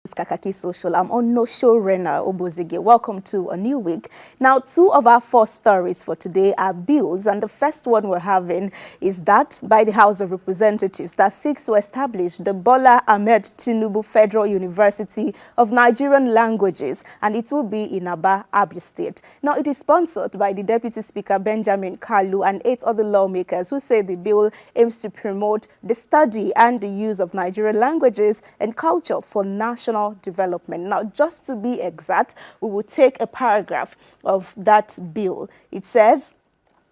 It's Kakaaki Social. I'm Onoshiorena, Obozeghie. Welcome to a new week. Now, two of our four stories for today are bills, and the first one we're having is that by the House of Representatives that seeks to establish the Bola Ahmed Tinubu Federal University of Nigerian Languages, and it will be in Aba, Abia State. Now, it is sponsored by the Deputy Speaker Benjamin Kalu and 8 other lawmakers who say the bill aims to promote the study and the use of Nigerian languages and culture for national development. Now, just to be exact, we will take a paragraph of that bill. It says,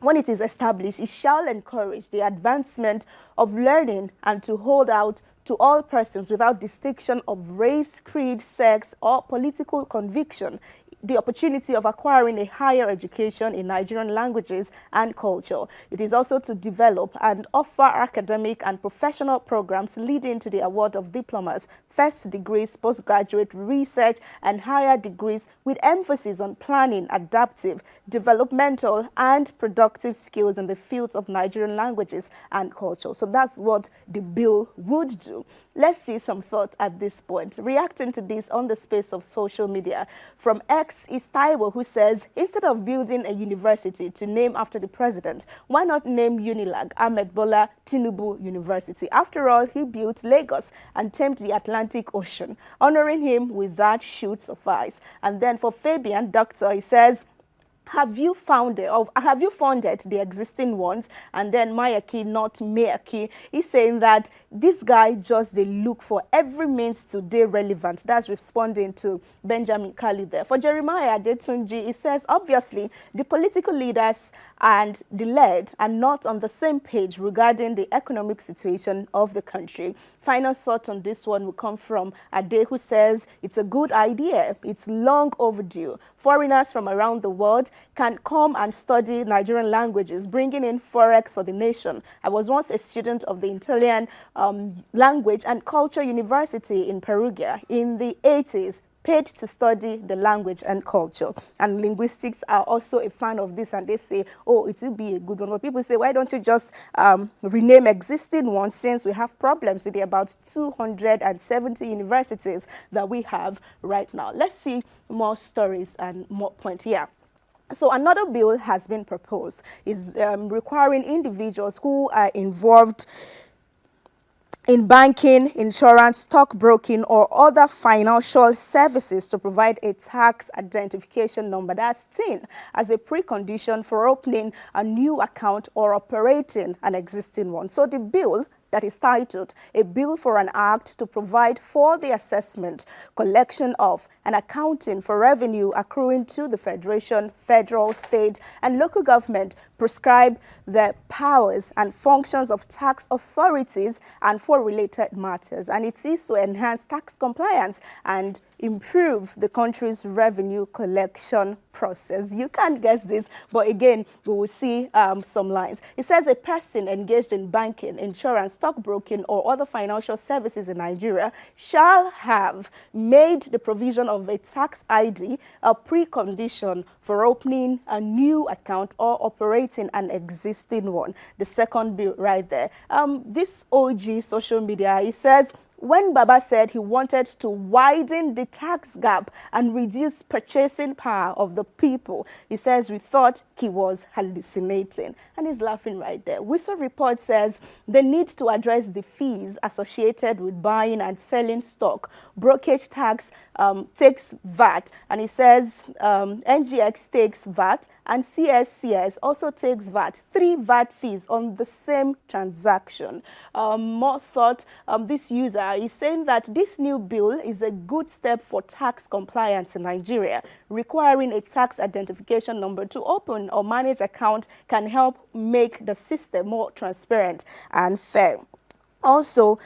when it is established, it shall encourage the advancement of learning and to hold out to all persons without distinction of race, creed, sex, or political conviction the opportunity of acquiring a higher education in Nigerian languages and culture. It is also to develop and offer academic and professional programs leading to the award of diplomas, first degrees, postgraduate research, and higher degrees with emphasis on planning, adaptive, developmental, and productive skills in the fields of Nigerian languages and culture. So that's what the bill would do. Let's see some thought at this point. Reacting to this on the space of social media, from X is Taiwo, who says, instead of building a university to name after the president, why not name Unilag Ahmed Bola Tinubu University? After all, he built Lagos and tamed the Atlantic Ocean. Honoring him with that should suffice. And then for Fabian Doctor, he says, have you funded the existing ones? And then Mayaki, not Mayaki, is saying that this guy just they look for every means to stay relevant. That's responding to Benjamin Kali there. For Jeremiah Adetunji, he says, obviously, the political leaders and the led are not on the same page regarding the economic situation of the country. Final thought on this one will come from Ade, who says, it's a good idea. It's long overdue. Foreigners from around the world can come and study Nigerian languages, bringing in forex for the nation. I was once a student of the Italian Language and Culture University in Perugia in the 80s, paid to study the language and culture. And linguistics are also a fan of this, and they say, oh, it will be a good one. But people say, why don't you just rename existing ones, since we have problems with the about 270 universities that we have right now. Let's see more stories and more points here. So another bill has been proposed. It's requiring individuals who are involved in banking, insurance, stockbroking, or other financial services to provide a tax identification number, that's TIN, as a precondition for opening a new account or operating an existing one. So the bill that is titled, A Bill for an Act to Provide for the Assessment, Collection of, and Accounting for Revenue accruing to the Federation, Federal, State, and Local Government, prescribe the powers and functions of tax authorities and for related matters. And it is to enhance tax compliance and improve the country's revenue collection process. You can't guess this, but again, we will see some lines. It says a person engaged in banking, insurance, stockbroking, or other financial services in Nigeria shall have made the provision of a tax ID a precondition for opening a new account or operating an existing one. The second bill right there. This OG social media, it says, when Baba said he wanted to widen the tax gap and reduce purchasing power of the people, he says we thought he was hallucinating. And he's laughing right there. Whistle report says the need to address the fees associated with buying and selling stock. Brokerage tax takes VAT, and he says NGX takes VAT, and CSCS also takes VAT. 3 VAT fees on the same transaction. More thought, this user is saying that this new bill is a good step for tax compliance in Nigeria. Requiring a tax identification number to open or manage account can help make the system more transparent and fair. Also,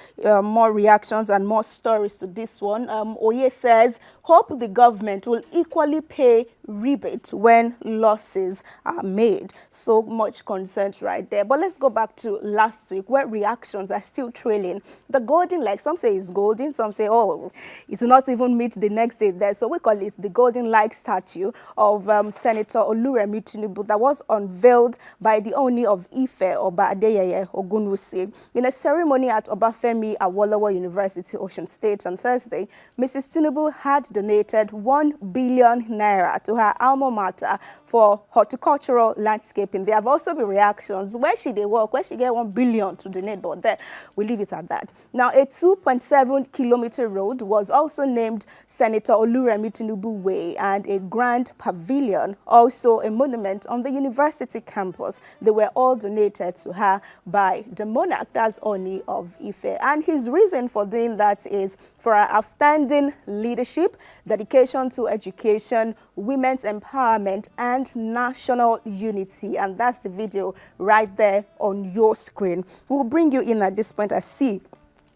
more reactions and more stories to this one. Oye says, hope the government will equally pay rebate when losses are made. So much concern right there. But let's go back to last week, where reactions are still trailing. The golden, like some say it's golden, some say, oh, it will not even meet the next day there. So we call it the golden like statue of Senator Oluremi Tinubu that was unveiled by the Oni of Ife, Oba Adeyeye Ogunwusi, in a ceremony ceremony at Obafemi Awolowo University, Osun State on Thursday, Mrs. Tinubu had donated 1 billion naira to her alma mater for horticultural landscaping. There have also been reactions. Where should they work? Where should get 1 billion to donate? But there, we leave it at that. Now, a 2.7-kilometer road was also named Senator Oluremi Tinubu Way, and a grand pavilion, also a monument on the university campus. They were all donated to her by the monarch, that's Oni of Ife. And his reason for doing that is for her outstanding leadership, dedication to education, women's empowerment, and national unity. And that's the video right there on your screen. We'll bring you in at this point. I see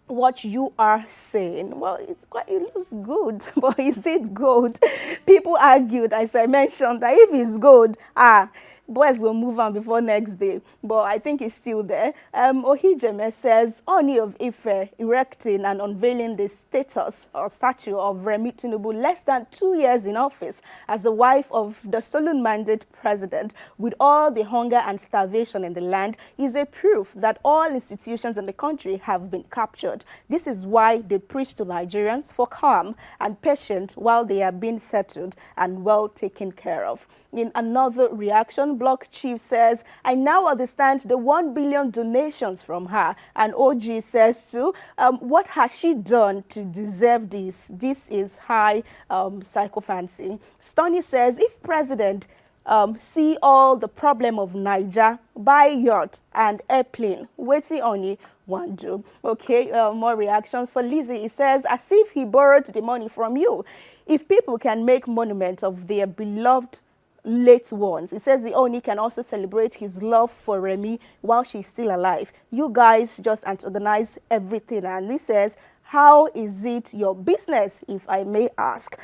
what you are saying. Well, it looks good, but is it gold? People argued, as I mentioned, that if it's gold, boys will move on before next day, but I think it's still there. Ohijeme says, Oni of Ife erecting and unveiling the statue of Remi Tinubu less than 2 years in office as the wife of the stolen mandate president, with all the hunger and starvation in the land, is a proof that all institutions in the country have been captured. This is why they preach to Nigerians for calm and patience while they are being settled and well taken care of. In another reaction, Block Chief says, I now understand the 1 billion donations from her. And OG says too, what has she done to deserve this? This is high psychophancy. Stoney says, if President see all the problem of Niger, buy yacht and airplane, what's the only one do? Okay, more reactions for Lizzie. He says, as if he borrowed the money from you. If people can make monuments of their beloved late ones, it says the Oni can also celebrate his love for Remi while she's still alive. You guys just antagonize everything. And he says, how is it your business, if I may ask?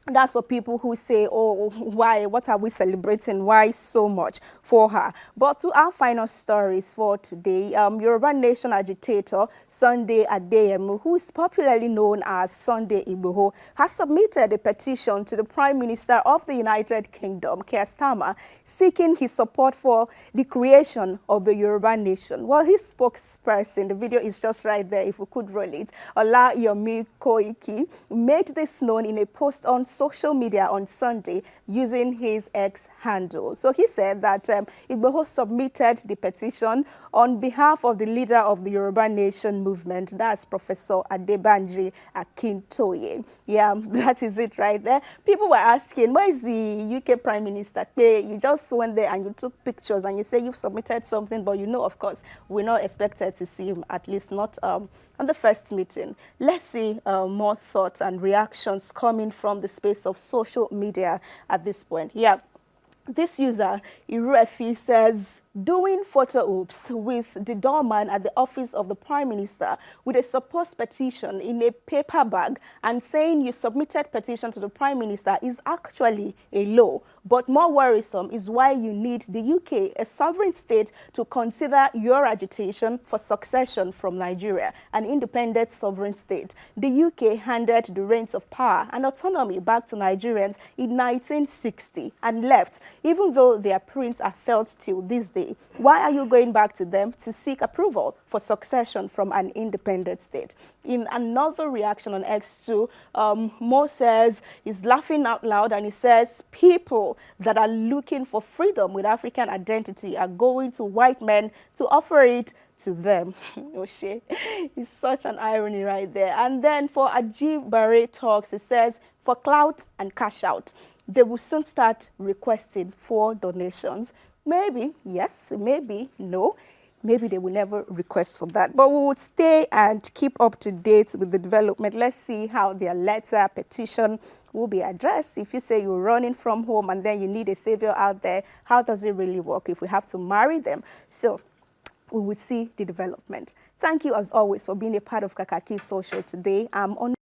That's for people who say, oh, why, what are we celebrating? Why so much for her? But to our final stories for today, Yourba Nation agitator Sunday Adeyemo, who is popularly known as Sunday Igboho, has submitted a petition to the Prime Minister of the United Kingdom, Keir Starmer, seeking his support for the creation of the Yourba Nation. Well, his spokesperson, the video is just right there, if we could roll it, Olayomi Koiki, made this known in a post on social media on Sunday using his X handle. So he said that Igboho submitted the petition on behalf of the leader of the Yoruba Nation movement, that's Professor Adebanji Akintoye. Yeah, that is it right there. People were asking, where is the UK Prime Minister? You just went there and you took pictures and you say you've submitted something, but you know, of course, we're not expected to see him, at least not on the first meeting. Let's see more thoughts and reactions coming from the space of social media at this point. Yeah. This user, Iruefi, says, doing photo ops with the doorman at the office of the Prime Minister with a supposed petition in a paper bag and saying you submitted petition to the Prime Minister is actually a law. But more worrisome is why you need the UK, a sovereign state, to consider your agitation for succession from Nigeria, an independent sovereign state. The UK handed the reins of power and autonomy back to Nigerians in 1960 and left, even though their prints are felt till this day. Why are you going back to them to seek approval for succession from an independent state? In another reaction on X2, Mo says, he's laughing out loud and he says, people that are looking for freedom with African identity are going to white men to offer it to them. Oshe, it's such an irony right there. And then for Ajib Barre Talks, it says, for clout and cash out, they will soon start requesting for donations. Maybe, yes, maybe, no. Maybe they will never request for that. But we will stay and keep up to date with the development. Let's see how their letter, petition will be addressed. If you say you're running from home and then you need a savior out there, how does it really work if we have to marry them? So we will see the development. Thank you, as always, for being a part of Kakaaki Social today. I'm on